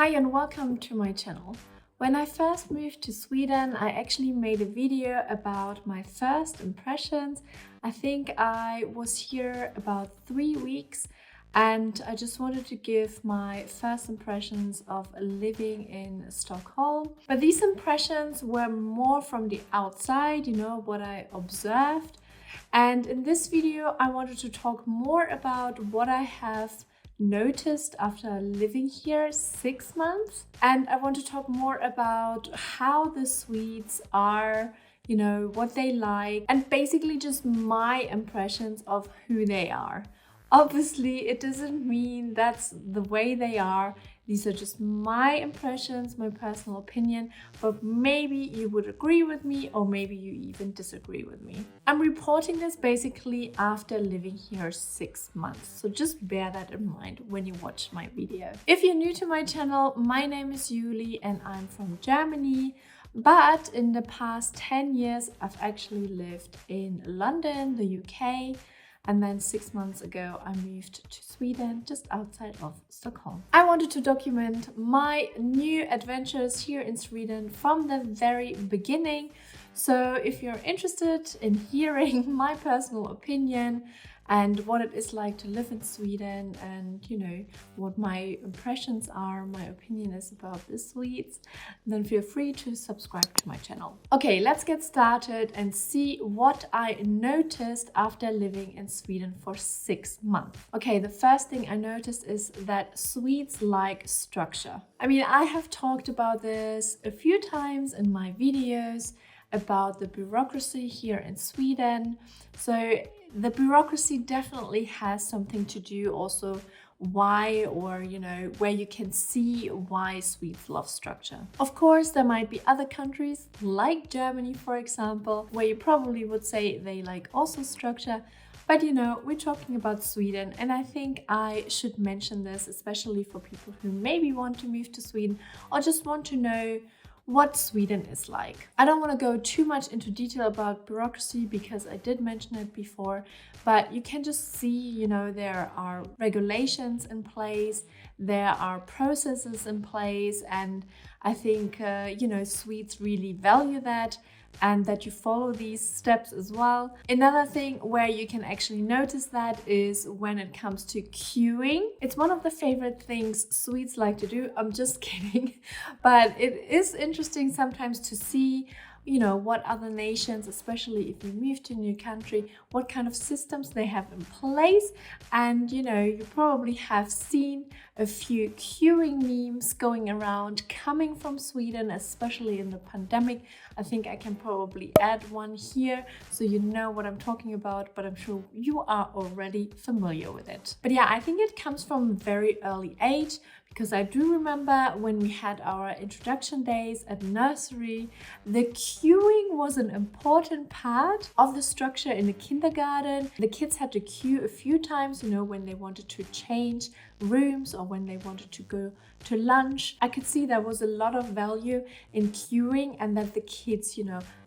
Hi and welcome to my channel. When I first moved to Sweden, I actually made a video about my first impressions. I think I was here about 3 weeks and I just wanted to give my first impressions of living in Stockholm. But these impressions were more from the outside, what I observed. And in this video, I wanted to talk more about what I have noticed after living here 6 months. And I want to talk more about how the Swedes are, what they like, and basically just my impressions of who they are. Obviously, it doesn't mean that's the way they are. These are just my impressions, my personal opinion, but maybe you would agree with me or maybe you even disagree with me. I'm reporting this basically after living here 6 months, so just bear that in mind when you watch my video. If you're new to my channel, my name is Julie and I'm from Germany. But in the past 10 years, I've actually lived in London, the UK. And then 6 months ago, I moved to Sweden, just outside of Stockholm. I wanted to document my new adventures here in Sweden from the very beginning. So if you're interested in hearing my personal opinion and what it is like to live in Sweden and, what my impressions are, my opinion is about the Swedes, then feel free to subscribe to my channel. Okay, let's get started and see what I noticed after living in Sweden for 6 months. Okay, the first thing I noticed is that Swedes like structure. I have talked about this a few times in my videos about the bureaucracy here in Sweden. So the bureaucracy definitely has something to do also why, or where you can see why Swedes love structure. Of course, there might be other countries like Germany, for example, where you probably would say they like also structure. But we're talking about Sweden, and I think I should mention this, especially for people who maybe want to move to Sweden or just want to know what Sweden is like. I don't want to go too much into detail about bureaucracy because I did mention it before, but you can just see, there are regulations in place, there are processes in place, and I think, Swedes really value that and that you follow these steps as well. Another thing where you can actually notice that is when it comes to queuing. It's one of the favorite things Swedes like to do. I'm just kidding. But it is interesting sometimes to see what other nations, especially if you move to a new country, what kind of systems they have in place. And you probably have seen a few queuing memes going around coming from Sweden, especially in the pandemic. I think I can probably add one here so you know what I'm talking about, but I'm sure you are already familiar with it. But yeah, I think it comes from a very early age, because I do remember when we had our introduction days at nursery, the queuing was an important part of the structure in the kindergarten. The kids had to queue a few times, when they wanted to change rooms or when they wanted to go to lunch. I could see there was a lot of value in queuing and that the kids,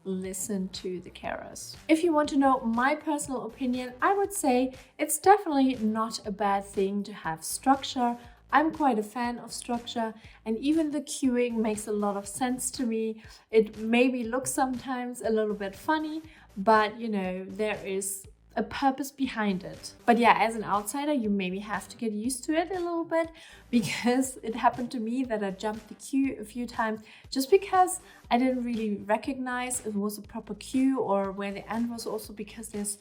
listen to the carers. If you want to know my personal opinion, I would say it's definitely not a bad thing to have structure. I'm quite a fan of structure, and even the queuing makes a lot of sense to me. It maybe looks sometimes a little bit funny, but there is a purpose behind it. But yeah, as an outsider, you maybe have to get used to it a little bit, because it happened to me that I jumped the queue a few times just because I didn't really recognize it was a proper queue or where the end was, also because there's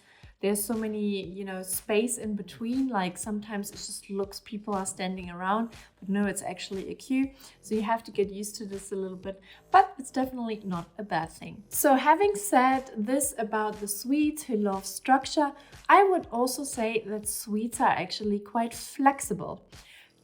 so many, space in between. Like sometimes it just looks people are standing around, but no, it's actually a queue. So you have to get used to this a little bit, but it's definitely not a bad thing. So having said this about the Swedes who love structure, I would also say that Swedes are actually quite flexible.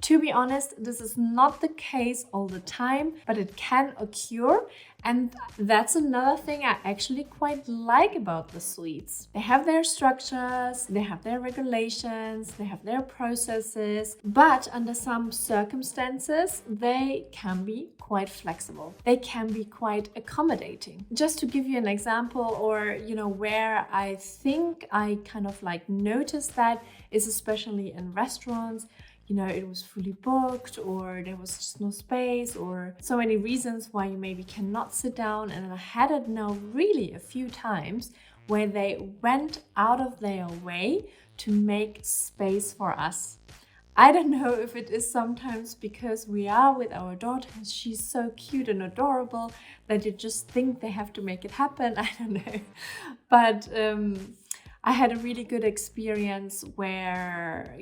To be honest, this is not the case all the time, but it can occur. And that's another thing I actually quite like about the Swedes. They have their structures, they have their regulations, they have their processes, but under some circumstances, they can be quite flexible. They can be quite accommodating. Just to give you an example, or, where I think I kind of noticed that is especially in restaurants. it was fully booked, or there was just no space, or so many reasons why you maybe cannot sit down. And I had it now really a few times where they went out of their way to make space for us. I don't know if it is sometimes because we are with our daughter and she's so cute and adorable that you just think they have to make it happen. I don't know. But I had a really good experience where,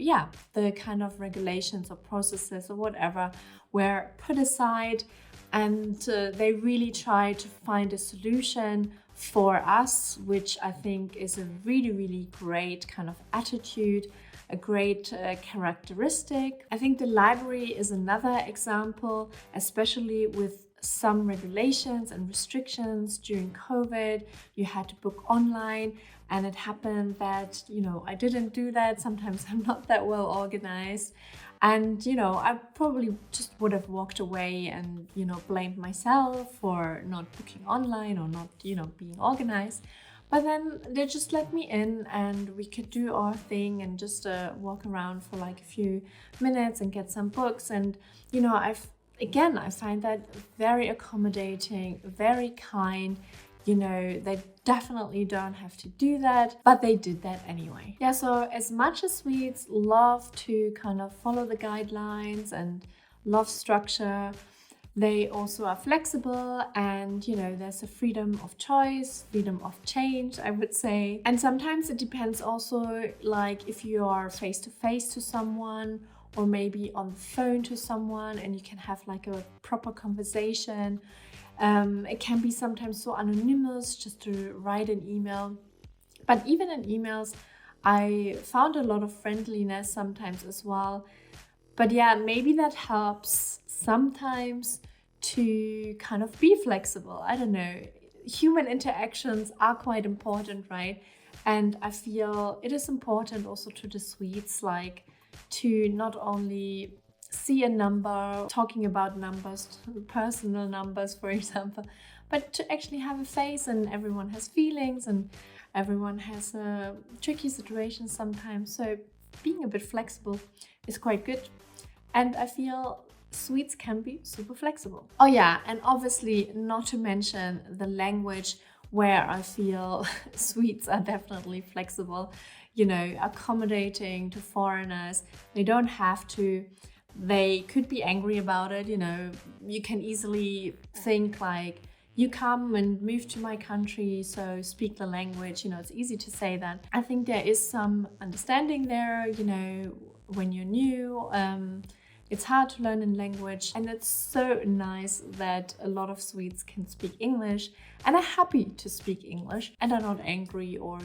the kind of regulations or processes or whatever were put aside, and they really tried to find a solution for us, which I think is a really, really great kind of attitude, a great characteristic. I think the library is another example, especially with some regulations and restrictions during COVID. You had to book online, and it happened that, I didn't do that. Sometimes I'm not that well organized. And, I probably just would have walked away and, blamed myself for not booking online or not, being organized. But then they just let me in and we could do our thing and just walk around for like a few minutes and get some books. And, I find that very accommodating, very kind. They definitely don't have to do that, but they did that anyway. Yeah, so as much as Swedes love to kind of follow the guidelines and love structure, they also are flexible, and there's a freedom of choice, freedom of change, I would say. And sometimes it depends also, like if you are face to face to someone or maybe on the phone to someone and you can have like a proper conversation. It can be sometimes so anonymous just to write an email. But even in emails, I found a lot of friendliness sometimes as well. But yeah, maybe that helps sometimes to kind of be flexible. I don't know. Human interactions are quite important, right? And I feel it is important also to the Swedes, like to not only see a number, talking about numbers, personal numbers, for example, but to actually have a face, and everyone has feelings and everyone has a tricky situation sometimes. So being a bit flexible is quite good. And I feel Swedes can be super flexible. Oh yeah, and obviously not to mention the language, where I feel Swedes are definitely flexible, accommodating to foreigners. They don't have to. They could be angry about it, you can easily think like, you come and move to my country, so speak the language, it's easy to say that. I think there is some understanding there, when you're new, it's hard to learn a language, and it's so nice that a lot of Swedes can speak English and are happy to speak English and are not angry or,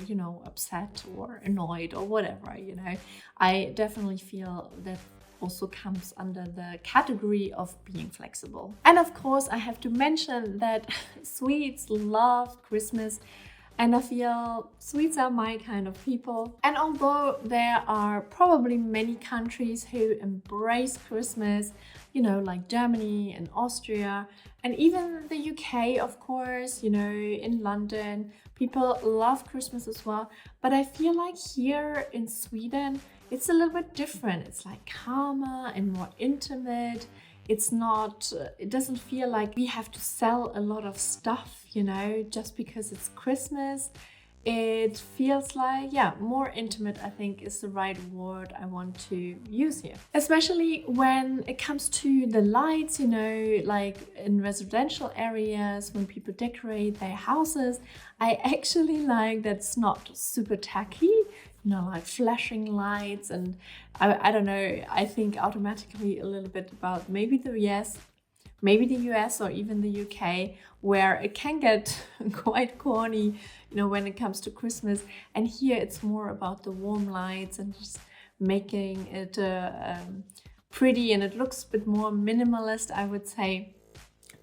upset or annoyed or whatever, I definitely feel that also comes under the category of being flexible. And of course, I have to mention that Swedes love Christmas, and I feel Swedes are my kind of people. And although there are probably many countries who embrace Christmas, like Germany and Austria, and even the UK, of course, in London, people love Christmas as well. But I feel like here in Sweden, it's a little bit different. It's like calmer and more intimate. It's not, it doesn't feel like we have to sell a lot of stuff, just because it's Christmas. It feels like, more intimate, I think is the right word I want to use here. Especially when it comes to the lights, like in residential areas, when people decorate their houses, I actually like that's not super tacky, like flashing lights. And I don't know, I think automatically a little bit about maybe the US or even the UK, where it can get quite corny, when it comes to Christmas. And here it's more about the warm lights and just making it pretty, and it looks a bit more minimalist, I would say.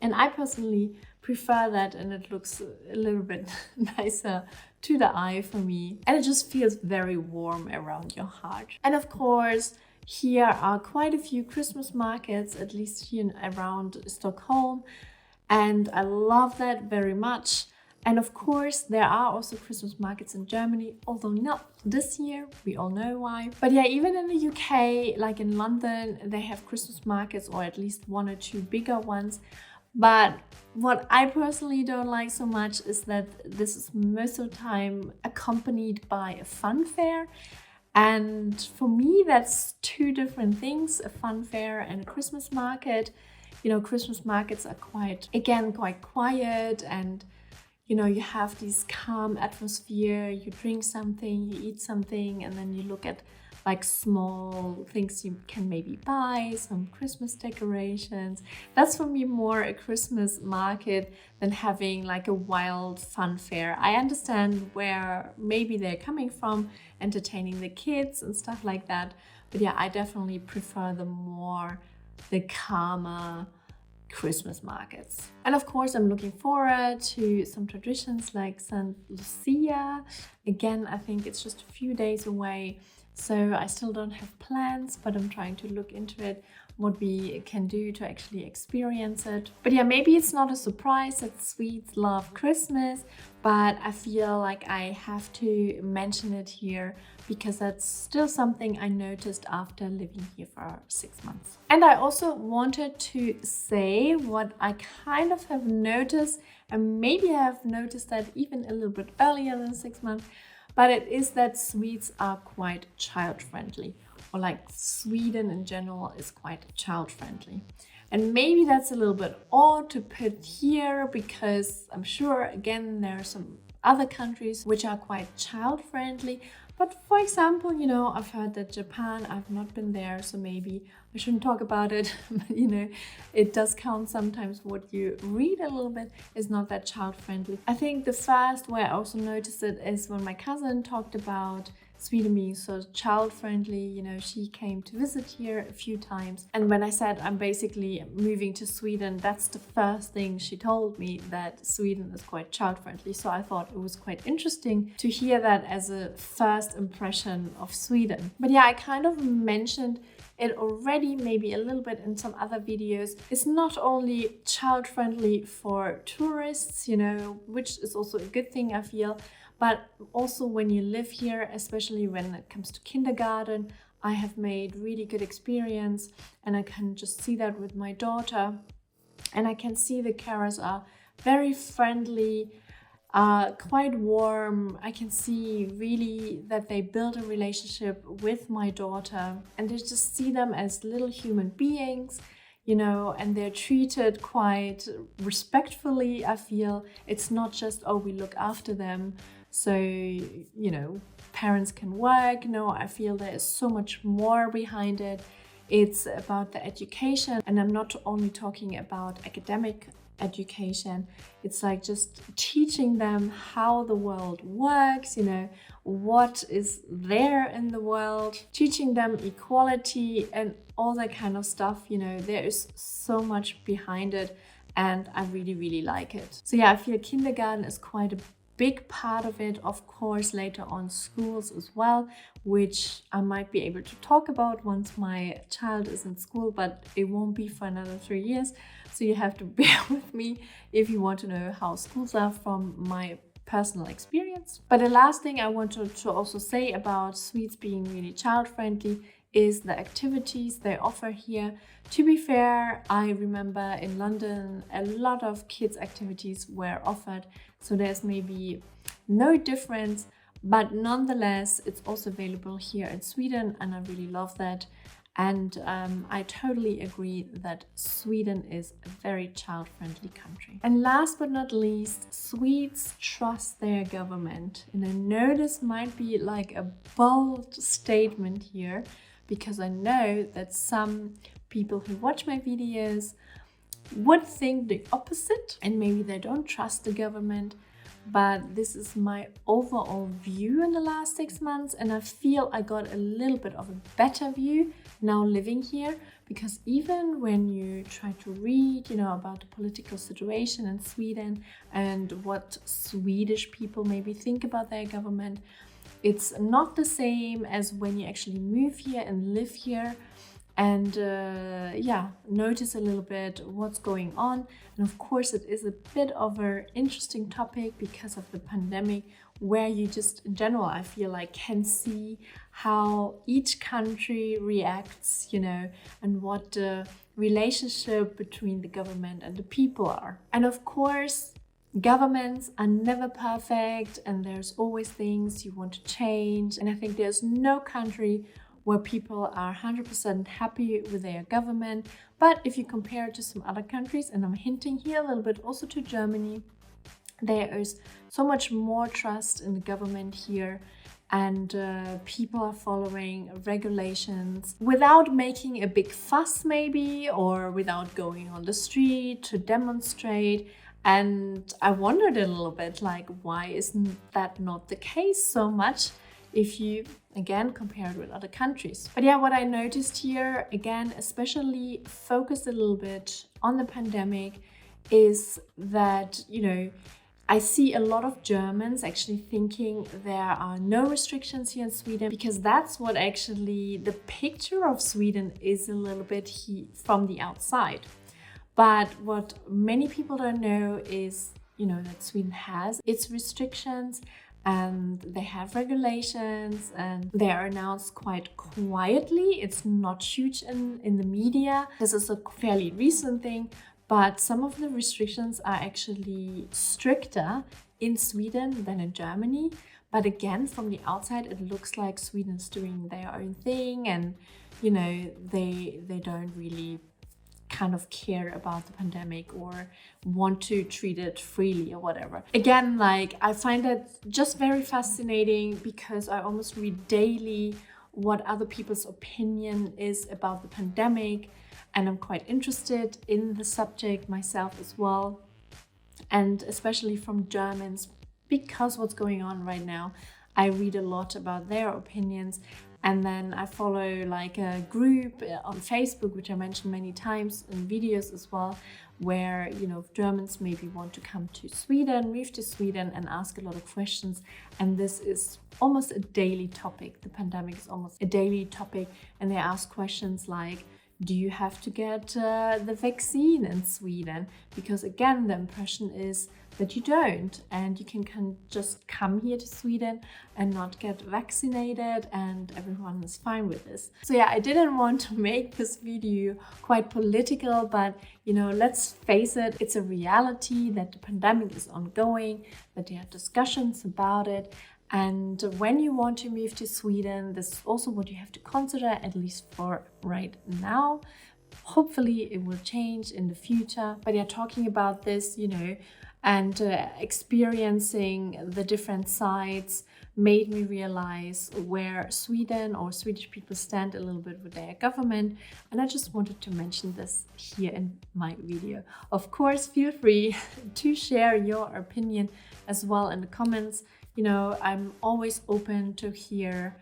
And I personally prefer that, and it looks a little bit nicer to the eye for me, and it just feels very warm around your heart. And of course, here are quite a few Christmas markets, at least here around Stockholm, and I love that very much. And of course, there are also Christmas markets in Germany, although not this year. We all know why. But yeah, even in the UK, like in London, they have Christmas markets, or at least one or two bigger ones. But what I personally don't like so much is that this is most of the time accompanied by a fun fair. And for me, that's two different things, a fun fair and a Christmas market. You know, Christmas markets are quite quiet, and you have this calm atmosphere. You drink something, you eat something, and then you look at like small things you can maybe buy, some Christmas decorations. That's for me more a Christmas market than having like a wild fun fair. I understand where maybe they're coming from, entertaining the kids and stuff like that. But yeah, I definitely prefer the calmer Christmas markets. And of course, I'm looking forward to some traditions like St. Lucia. Again, I think it's just a few days away, so I still don't have plans, but I'm trying to look into it, what we can do to actually experience it. But yeah, maybe it's not a surprise that Swedes love Christmas, but I feel like I have to mention it here because that's still something I noticed after living here for 6 months. And I also wanted to say what I kind of have noticed, and maybe I have noticed that even a little bit earlier than 6 months, but it is that Swedes are quite child-friendly, or like Sweden in general is quite child-friendly. And maybe that's a little bit odd to put here because I'm sure, again, there are some other countries which are quite child-friendly. But for example, I've heard that Japan, I've not been there, so maybe I shouldn't talk about it. But, it does count sometimes. What you read a little bit is not that child-friendly. I think the first way I also noticed it is when my cousin talked about Sweden being so child-friendly. She came to visit here a few times. And when I said I'm basically moving to Sweden, that's the first thing she told me, that Sweden is quite child-friendly. So I thought it was quite interesting to hear that as a first impression of Sweden. But yeah, I kind of mentioned it already, maybe a little bit in some other videos. It's not only child-friendly for tourists, which is also a good thing, I feel, but also when you live here, especially when it comes to kindergarten, I have made really good experience, and I can just see that with my daughter. And I can see the carers are very friendly, quite warm. I can see really that they build a relationship with my daughter, and they just see them as little human beings, and they're treated quite respectfully. I feel it's not just, oh, we look after them so, parents can work. No, I feel there is so much more behind it. It's about the education, and I'm not only talking about academic education. It's like just teaching them how the world works, what is there in the world, teaching them equality and all that kind of stuff. There is so much behind it, and I really, really like it. So yeah, I feel kindergarten is quite a big part of it. Of course, later on schools as well, which I might be able to talk about once my child is in school, but it won't be for another 3 years. So you have to bear with me if you want to know how schools are from my personal experience. But the last thing I wanted to also say about Swedes being really child-friendly is the activities they offer here. To be fair, I remember in London a lot of kids' activities were offered, so there's maybe no difference, but nonetheless it's also available here in Sweden, and I really love that. And I totally agree that Sweden is a very child-friendly country. And last but not least, Swedes trust their government. And I know this might be like a bold statement here, because I know that some people who watch my videos would think the opposite, and maybe they don't trust the government. But this is my overall view in the last 6 months, and I feel I got a little bit of a better view now living here, because even when you try to read, about the political situation in Sweden and what Swedish people maybe think about their government, it's not the same as when you actually move here and live here. and yeah, notice a little bit what's going on. And of course, it is a bit of an interesting topic because of the pandemic, where you just in general, I feel like, can see how each country reacts, and what the relationship between the government and the people are. And of course, governments are never perfect, and there's always things you want to change. And I think there's no country where people are 100% happy with their government. But if you compare it to some other countries, and I'm hinting here a little bit also to Germany, there is so much more trust in the government here, and people are following regulations without making a big fuss maybe, or without going on the street to demonstrate. And I wondered a little bit, like, why isn't that not the case so much if you again compare it with other countries? But yeah, what I noticed here, again, especially focused a little bit on the pandemic, is that, I see a lot of Germans actually thinking there are no restrictions here in Sweden, because that's what actually the picture of Sweden is a little bit from the outside. But what many people don't know is, that Sweden has its restrictions, and they have regulations, and they are announced quite quietly. It's not huge in the media. This is a fairly recent thing. But some of the restrictions are actually stricter in Sweden than in Germany. But again, from the outside, it looks like Sweden's doing their own thing, and they don't really kind of care about the pandemic or want to treat it freely or whatever. Again, like, I find that just very fascinating, because I almost read daily what other people's opinion is about the pandemic. And I'm quite interested in the subject myself as well. And especially from Germans, because what's going on right now, I read a lot about their opinions. And then I follow like a group on Facebook, which I mentioned many times in videos as well, where, Germans maybe want to come to Sweden, move to Sweden, and ask a lot of questions. And this is almost a daily topic. The pandemic is almost a daily topic. And they ask questions like, do you have to get the vaccine in Sweden? Because again, the impression is that you don't, and you can just come here to Sweden and not get vaccinated, and everyone is fine with this. So yeah, I didn't want to make this video quite political, but let's face it, it's a reality that the pandemic is ongoing, that there are discussions about it. And when you want to move to Sweden, this is also what you have to consider, at least for right now. Hopefully it will change in the future. But yeah, talking about this, and experiencing the different sides made me realize where Sweden or Swedish people stand a little bit with their government. And I just wanted to mention this here in my video. Of course, feel free to share your opinion as well in the comments. I'm always open to hear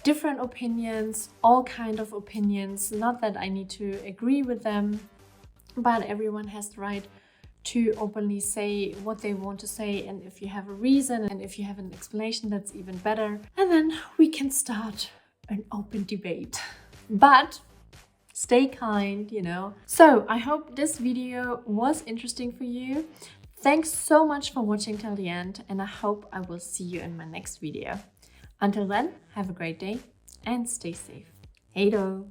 different opinions, all kind of opinions. Not that I need to agree with them, but everyone has the right to openly say what they want to say. And if you have a reason and if you have an explanation, that's even better. And then we can start an open debate. But stay kind, So I hope this video was interesting for you. Thanks so much for watching till the end, and I hope I will see you in my next video. Until then, have a great day and stay safe. Hey do!